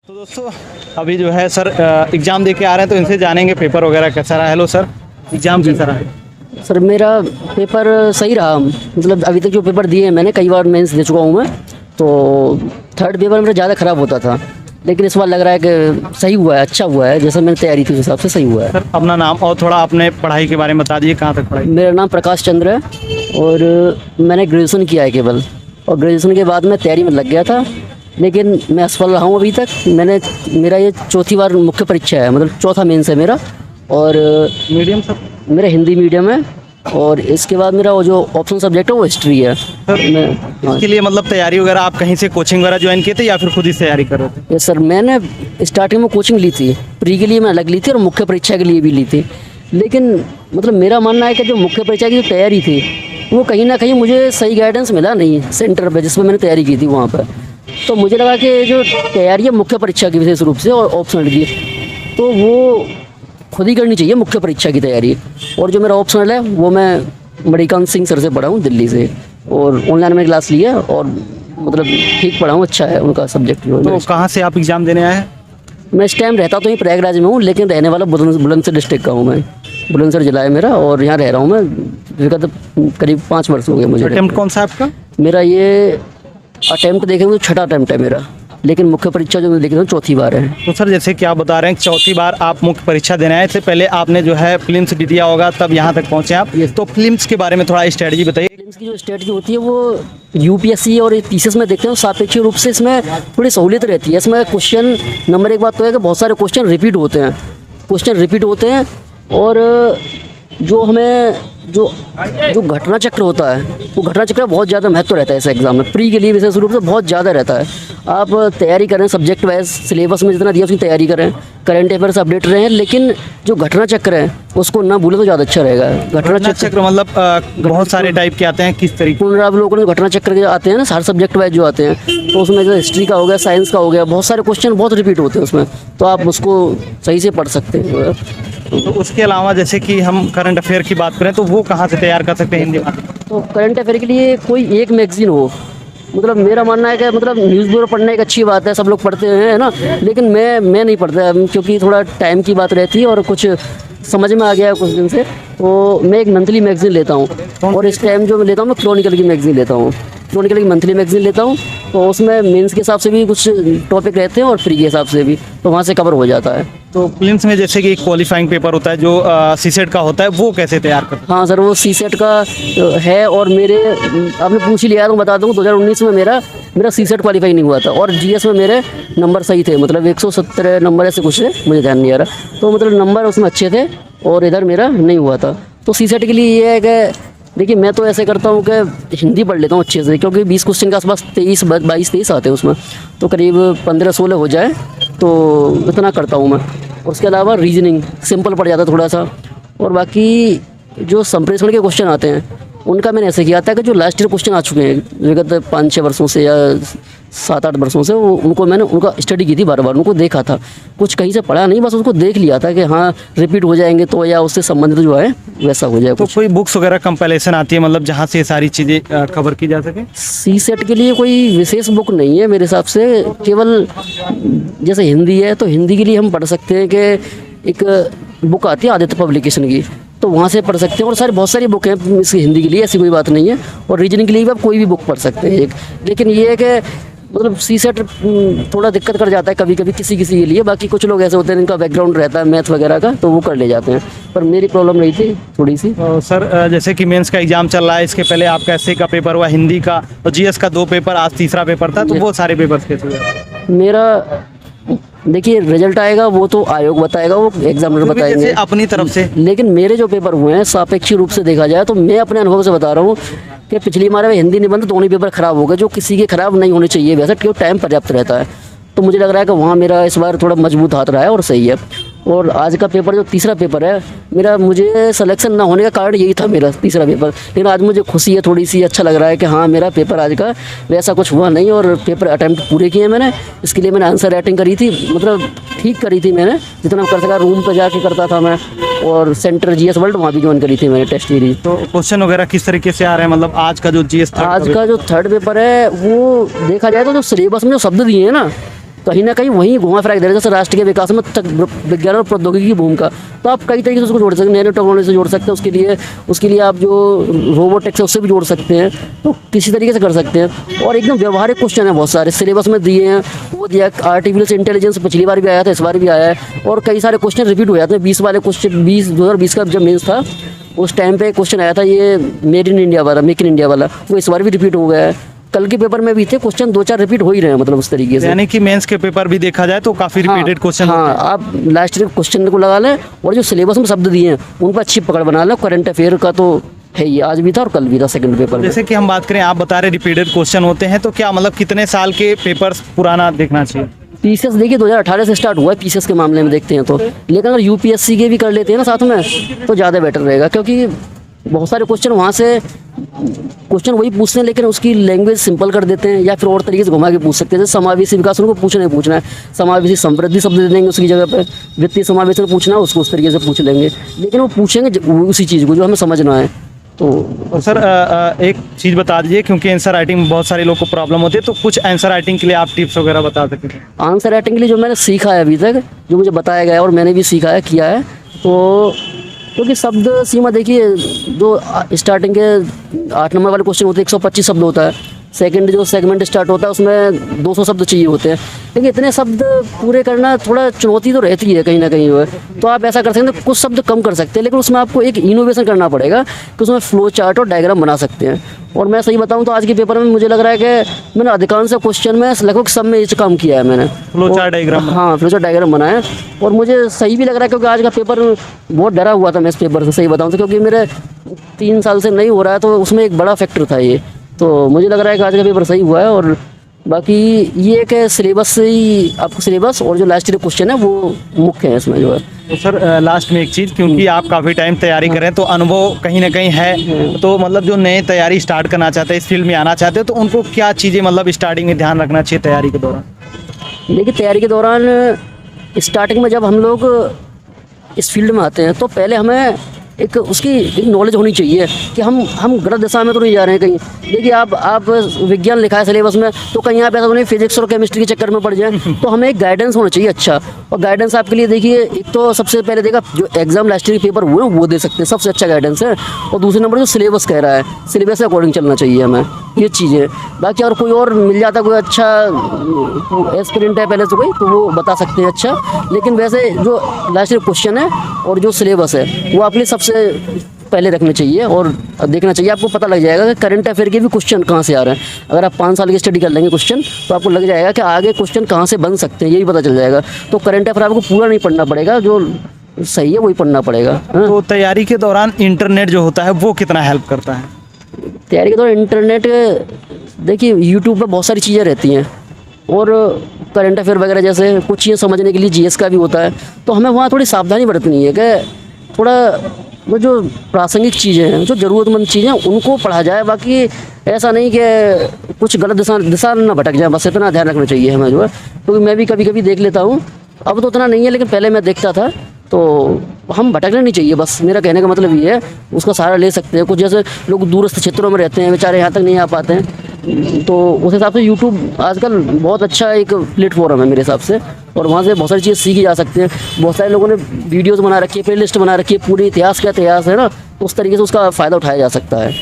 तो दोस्तों अभी जो है सर एग्ज़ाम दे के आ रहे हैं तो इनसे जानेंगे पेपर वगैरह कैसा रहा। हेलो सर, एग्ज़ाम कैसा रहा? सर मेरा पेपर सही रहा। मतलब अभी तक जो पेपर दिए हैं मैंने कई बार मेंस दे चुका हूँ मैं, तो थर्ड पेपर मेरा ज़्यादा ख़राब होता था, लेकिन इस बार लग रहा है कि सही हुआ है, अच्छा हुआ है, जैसा मैंने तैयारी थी उस हिसाब से सही हुआ है। सर अपना नाम और थोड़ा अपने पढ़ाई के बारे में बता दीजिए, कहाँ तक पढ़ाई? मेरा नाम प्रकाश चंद्र है और मैंने ग्रेजुएशन किया है केवल, और ग्रेजुएशन के बाद मैं तैयारी में लग गया था, लेकिन मैं असफल रहा हूँ अभी तक। मेरा ये चौथी बार मुख्य परीक्षा है, मतलब चौथा मेंस है मेरा। और मीडियम सर? मेरा हिंदी मीडियम है, और इसके बाद मेरा वो जो ऑप्शन सब्जेक्ट है वो हिस्ट्री है। सर मैं इसके लिए मतलब तैयारी वगैरह आप कहीं से कोचिंग वगैरह ज्वाइन किए थे या फिर खुद ही तैयारी कर रहे थे? यस सर, मैंने स्टार्टिंग में कोचिंग ली थी, प्री के लिए मैं अलग ली थी और मुख्य परीक्षा के लिए भी ली थी। लेकिन मतलब मेरा मानना है कि जो मुख्य परीक्षा की जो तैयारी थी वो कहीं ना कहीं मुझे सही गाइडेंस मिला नहीं सेंटर पे जिसमें मैंने तैयारी की थी वहाँ पर। तो मुझे लगा कि जो तैयारी है मुख्य परीक्षा की विशेष रूप से और ऑप्शनल की, तो वो खुद ही करनी चाहिए मुख्य परीक्षा की तैयारी। और जो मेरा ऑप्शनल है वो मैं मणिकांत सिंह सर से पढ़ा हूँ दिल्ली से, और ऑनलाइन में क्लास ली है, और मतलब ठीक पढ़ा हूँ, अच्छा है उनका सब्जेक्ट जो है। तो कहाँ से आप एग्ज़ाम देने आए हैं? मैं इस टाइम रहता तो ही प्रयागराज में हूँ, लेकिन रहने वाला बुलंदशहर डिस्ट्रिक्ट का हूँ मैं। बुलंदशहर जिला है मेरा, और यहाँ रह रहा हूँ मैं विगत करीब 5 वर्ष हो गए मुझे। अटेम्प्ट कौन सा आपका? मेरा ये अटेम्प्ट देखेंगे तो छठा अटेम्प्ट है मेरा, लेकिन मुख्य परीक्षा जो मैं देख रहा हूँ चौथी बार है। तो सर जैसे कि आप बता रहे हैं चौथी बार आप मुख्य परीक्षा देने आए, इससे पहले आपने जो है फिल्म्स भी दिया होगा तब यहाँ तक पहुँचे आप। तो फिल्म्स के बारे में थोड़ा स्ट्रेटजी बताइए। फिल्म्स की जो स्ट्रेटजी होती है वो यूपीएससी और पीसीएस में देखते हैं, सापेक्ष रूप से इसमें थोड़ी सहूलियत रहती है। इसमें क्वेश्चन नंबर एक बात तो है कि बहुत सारे क्वेश्चन रिपीट होते हैं, और जो हमें जो घटना चक्र होता है वो घटना चक्र बहुत ज़्यादा महत्व रहता है इस एग्ज़ाम में। प्री के लिए विशेष रूप से बहुत ज़्यादा रहता है। आप तैयारी करें सब्जेक्ट वाइज, सिलेबस में जितना दिया उसकी तैयारी करें, करंट अफेयर से अपडेट रहें, लेकिन जो घटना चक्र है उसको ना भूलें तो ज़्यादा अच्छा रहेगा। घटना चक्र मतलब बहुत सारे टाइप के आते हैं, किस तरीके? पुनरावलोकन घटना चक्र के आते हैं ना, हर सब्जेक्ट वाइज जो आते हैं, तो उसमें जो हिस्ट्री का हो गया, साइंस का हो गया, बहुत सारे क्वेश्चन बहुत रिपीट होते हैं उसमें, तो आप उसको सही से पढ़ सकते हैं। तो उसके अलावा जैसे कि हम करंट अफेयर की बात करें तो वो कहाँ से तैयार कर सकते हैं हिंदी में? तो करंट अफेयर के लिए कोई एक मैगजीन हो, मतलब मेरा मानना है कि मतलब न्यूज़पेपर पढ़ना एक अच्छी बात है, सब लोग पढ़ते हैं ना, लेकिन मैं नहीं पढ़ता, क्योंकि थोड़ा टाइम की बात रहती है और कुछ समझ में आ गया है कुछ दिन से। तो मैं एक मंथली मैगजीन लेता हूँ, और इस टाइम जो मैं लेता हूँ मैं क्रॉनिकल की मैगजीन लेता हूँ, क्रॉनिकल की मंथली मैगजीन लेता हूँ। तो उसमें मेंस के हिसाब से भी कुछ टॉपिक रहते हैं और फ्री के हिसाब से भी, तो वहाँ से कवर हो जाता है। तो फिल्म्स में जैसे कि क्वालिफाइंग पेपर होता है जो सीसेट का होता है, वो कैसे तैयार करते हैं? हाँ सर, वो सीसेट का है, और मेरे आपने पूछ ही लिया तो बता दूँ 2019 में मेरा सीसेट क्वालिफाई नहीं हुआ था, और जीएस में मेरे नंबर सही थे, मतलब 117 नंबर ऐसे कुछ है, मुझे ध्यान नहीं आ रहा, तो मतलब नंबर उसमें अच्छे थे, और इधर मेरा नहीं हुआ था। तो सीसेट के लिए ये है कि देखिए मैं तो ऐसे करता हूँ कि हिंदी पढ़ लेता हूँ अच्छे से, क्योंकि 20 क्वेश्चन के आसपास 22-23 आते हैं उसमें, तो करीब 15-16 हो जाए तो इतना करता हूँ मैं। उसके अलावा रीजनिंग सिंपल पड़ जाता है थोड़ा सा, और बाकी जो संप्रेषण के क्वेश्चन आते हैं उनका मैंने ऐसे किया था कि जो लास्ट ईयर क्वेश्चन आ चुके हैं विगत 5-6 वर्षों से या 7-8 वर्षों से, उनको मैंने उनका स्टडी की थी, बार बार उनको देखा था, कुछ कहीं से पढ़ा नहीं, बस उसको देख लिया था कि हाँ रिपीट हो जाएंगे तो, या उससे संबंधित जो है वैसा हो जाए। तो कोई बुक्स वगैरह कंपाइलेशन आती है मतलब जहाँ से ये सारी चीज़ें कवर की जा सके? सी सेट के लिए कोई विशेष बुक नहीं है मेरे हिसाब से, केवल जैसे हिंदी है तो हिंदी के लिए हम पढ़ सकते हैं कि एक बुक आती है आदित्य पब्लिकेशन की, तो वहाँ से पढ़ सकते हैं, और बहुत सारी बुक हैं इसकी हिंदी के लिए, ऐसी कोई बात नहीं है। और रीजनिंग के लिए भी आप कोई भी बुक पढ़ सकते हैं एक, लेकिन ये है कि मतलब सी सेट थोड़ा दिक्कत कर जाता है कभी कभी किसी के लिए, बाकी कुछ लोग ऐसे होते हैं जिनका बैकग्राउंड रहता है मैथ वगैरह का, तो वो कर ले जाते हैं, पर मेरी प्रॉब्लम रही थी थोड़ी सी। तो सर जैसे कि मेंस का एग्जाम चल रहा है, इसके पहले आपका एसए का पेपर हुआ, हिंदी का और जीएस का 2 पेपर, आज तीसरा पेपर था, तो वो सारे पेपर कैसे हुए? मेरा देखिए रिजल्ट आएगा वो तो आयोग बताएगा, वो एग्जामिनर बताएंगे अपनी तरफ से, लेकिन मेरे जो पेपर हुए हैं सापेक्ष रूप से देखा जाए तो मैं अपने अनुभव से बता रहा हूँ कि पिछली बार में हिंदी निबंध दोनों पेपर खराब हो गए, जो किसी के खराब नहीं होने चाहिए वैसे, क्योंकि टाइम पर्याप्त रहता है। तो मुझे लग रहा है कि वहाँ मेरा इस बार थोड़ा मजबूत हाथ रहा है और सही है। और आज का पेपर जो तीसरा पेपर है मेरा, मुझे सिलेक्शन ना होने का कारण यही था मेरा तीसरा पेपर, लेकिन आज मुझे खुशी है थोड़ी सी, अच्छा लग रहा है कि हाँ मेरा पेपर आज का वैसा कुछ हुआ नहीं, और पेपर अटैम्प्ट पूरे किए मैंने। इसके लिए मैंने आंसर राइटिंग करी थी, मतलब ठीक करी थी मैंने जितना कर सका, रूम पर जाके करता था मैं, और सेंटर जीएस वर्ल्ड वहाँ भी ज्वाइन करी थी मैंने टेस्ट सीरीज। तो क्वेश्चन वगैरह किस तरीके से आ रहे हैं, मतलब आज का जो जीएस आज का जो थर्ड पेपर है वो देखा जाए तो जो सिलेबस में जो शब्द दिए हैं ना, कहीं ना कहीं वहीं घुमा फिरा के दे रहे हैं, जैसे राष्ट्र के विकास में विज्ञान और प्रौद्योगिकी की भूमिका। तो आप कई तरीके से उसको जोड़ सकते हैं, नैनो टेक्नोलॉजी से जोड़ सकते हैं, उसके लिए आप जो रोबोटिक्स है उससे भी जोड़ सकते हैं, तो किसी तरीके से कर सकते हैं। और एकदम व्यवहारिक क्वेश्चन है, बहुत सारे सिलेबस में दिए हैं, वो दिया आर्टिफिशियल इंटेलिजेंस पिछली बार भी आया था, इस बार भी आया है, और कई सारे क्वेश्चन रिपीट हो जाते हैं। 20 वाले क्वेश्चन 2020 का जब मेंस था उस टाइम पे क्वेश्चन आया था ये मेड इन इंडिया वाला, मेक इन इंडिया वाला, वो इस बार भी रिपीट हो गया है। कल के पेपर में भी थे क्वेश्चन, 2-4 रिपीट हो ही रहे हैं, मतलब उस तरीके से। यानी कि मेंस के पेपर भी देखा जाए तो काफी रिपीटेड क्वेश्चन। हाँ, आप लास्ट ईयर क्वेश्चन को लगा लें और जो सिलेबस में शब्द दिए हैं उन पर अच्छी पकड़ बना लें। करंट अफेयर का तो है ही, आज भी था और कल भी था सेकंड पेपर में। जैसे कि हम बात करें, आप बता रहे रिपीटेड क्वेश्चन होते हैं, तो क्या मतलब कितने साल के पेपर्स पुराना देखना चाहिए? पीसीएस देखिए 2018 से स्टार्ट हुआ है पीसीएस के मामले में देखते हैं तो, लेकिन अगर यूपीएससी के भी कर लेते हैं ना साथ में तो ज़्यादा बेटर रहेगा, क्योंकि बहुत सारे क्वेश्चन वहाँ से क्वेश्चन वही पूछते हैं लेकिन उसकी लैंग्वेज सिंपल कर देते हैं, या फिर और तरीके से घुमा के पूछ सकते हैं। जैसे समावेशी विकास उनको पूछना है, समावेशी समृद्धि शब्द दे देंगे उसकी जगह पर, वित्तीय समावेशन पूछना है उसको उस तरीके से पूछ लेंगे, लेकिन वो पूछेंगे उसी चीज़ को जो हमें समझना है। तो सर एक चीज़ बता दीजिए, क्योंकि आंसर राइटिंग में बहुत सारे लोग को प्रॉब्लम होती है, तो कुछ आंसर राइटिंग के लिए आप टिप्स वगैरह बता सकते हैं? आंसर राइटिंग के लिए जो मैंने सीखा है अभी तक, जो मुझे बताया गया है और मैंने भी सीखा है, किया है, तो क्योंकि शब्द सीमा देखिए, जो स्टार्टिंग के 8 नंबर वाले क्वेश्चन होते हैं 125 शब्द होता है, सेकंड जो सेगमेंट स्टार्ट होता है उसमें 200 शब्द चाहिए होते हैं, लेकिन इतने शब्द पूरे करना थोड़ा चुनौती तो रहती है कहीं ना कहीं वो है। तो आप ऐसा कर सकते हैं, कुछ शब्द कम कर सकते हैं, लेकिन उसमें आपको एक इनोवेशन करना पड़ेगा कि उसमें फ्लो चार्ट और डायग्राम बना सकते हैं। और मैं सही बताऊं तो आज के पेपर में मुझे लग रहा है कि मैंने अधिकांश क्वेश्चन में लगभग सब में ये काम किया है मैंने, फ्लो चार्ट डायग्राम। हाँ, फ्लो चार्ट डायग्राम बनाया है, और मुझे सही भी लग रहा है, क्योंकि आज का पेपर बहुत डरा हुआ था मैं इस पेपर से, सही बताऊं तो, क्योंकि मेरे 3 साल से नहीं हो रहा है, तो उसमें एक बड़ा फैक्टर था ये। तो मुझे लग रहा है कि आज का पेपर सही हुआ है। और बाकी ये कि सिलेबस से ही आपको, सिलेबस और जो लास्ट ईयर क्वेश्चन है वो मुख्य है इसमें जो है। तो सर लास्ट में एक चीज़, क्योंकि आप काफ़ी टाइम तैयारी करें तो अनुभव कहीं ना कहीं है, तो मतलब जो नए तैयारी स्टार्ट करना चाहते हैं, इस फील्ड में आना चाहते हैं, तो उनको क्या चीज़ें मतलब स्टार्टिंग में ध्यान रखना चाहिए तैयारी के दौरान? देखिए, तैयारी के दौरान स्टार्टिंग में जब हम लोग इस फील्ड में आते हैं तो पहले हमें एक उसकी एक नॉलेज होनी चाहिए कि हम गलत दिशा में तो नहीं जा रहे हैं कहीं। देखिए, आप विज्ञान लिखा है सिलेबस में, तो कहीं आप ऐसा नहीं फिजिक्स और केमिस्ट्री के चक्कर में पड़ जाए, तो हमें एक गाइडेंस होना चाहिए अच्छा। और गाइडेंस आपके लिए देखिए, एक तो सबसे पहले देखा जो एग्जाम लास्ट ईयर पेपर हुए वो दे सकते हैं, सबसे अच्छा गाइडेंस है। और दूसरे नंबर जो सिलेबस कह रहा है, सिलेबस के अकॉर्डिंग चलना चाहिए हमें, ये चीज़ें। बाकी और कोई और मिल जाता कोई अच्छा एस्पिरेंट है पहले से कोई, तो वो बता सकते हैं अच्छा, लेकिन वैसे जो लास्ट ईयर क्वेश्चन है और जो सिलेबस है वो आपके लिए सबसे पहले रखने चाहिए और देखना चाहिए। आपको पता लग जाएगा कि करंट अफेयर के भी क्वेश्चन कहाँ से आ रहे हैं। अगर आप 5 साल की स्टडी कर लेंगे क्वेश्चन, तो आपको लग जाएगा कि आगे क्वेश्चन कहाँ से बन सकते हैं, यही पता चल जाएगा। तो करंट अफेयर आपको पूरा नहीं पढ़ना पड़ेगा, जो सही है वही पढ़ना पड़ेगा। तो तैयारी के दौरान इंटरनेट जो होता है वो कितना हेल्प करता है? तैयारी के दौरान इंटरनेट, देखिए यूट्यूब पर बहुत सारी चीज़ें रहती हैं, और करंट अफेयर वगैरह जैसे कुछ चीज़ें समझने के लिए जीएस का भी होता है, तो हमें वहाँ थोड़ी सावधानी बरतनी है कि थोड़ा वो जो प्रासंगिक चीज़ें हैं, जो ज़रूरतमंद चीज़ें हैं, उनको पढ़ा जाए। बाकी ऐसा नहीं कि कुछ गलत दिशा ना भटक जाए, बस इतना ध्यान रखना चाहिए हमें जो है। क्योंकि मैं भी कभी कभी देख लेता हूँ, अब तो उतना नहीं है, लेकिन पहले मैं देखता था, तो हम भटकना नहीं चाहिए, बस मेरा कहने का मतलब ये है। उसका सहारा ले सकते हैं, कुछ जैसे लोग दूरस्थ क्षेत्रों में रहते हैं, बेचारे यहाँ तक नहीं आ पाते हैं, तो उस हिसाब से यूट्यूब आजकल बहुत अच्छा एक प्लेटफॉर्म है मेरे हिसाब से, और वहाँ से बहुत सारी चीज़ें सीखी जा सकती हैं। बहुत सारे लोगों ने वीडियोज़ बना रखी है, प्ले लिस्ट बना रखी है, पूरे इतिहास का इतिहास है ना, तो उस तरीके से उसका फ़ायदा उठाया जा सकता है।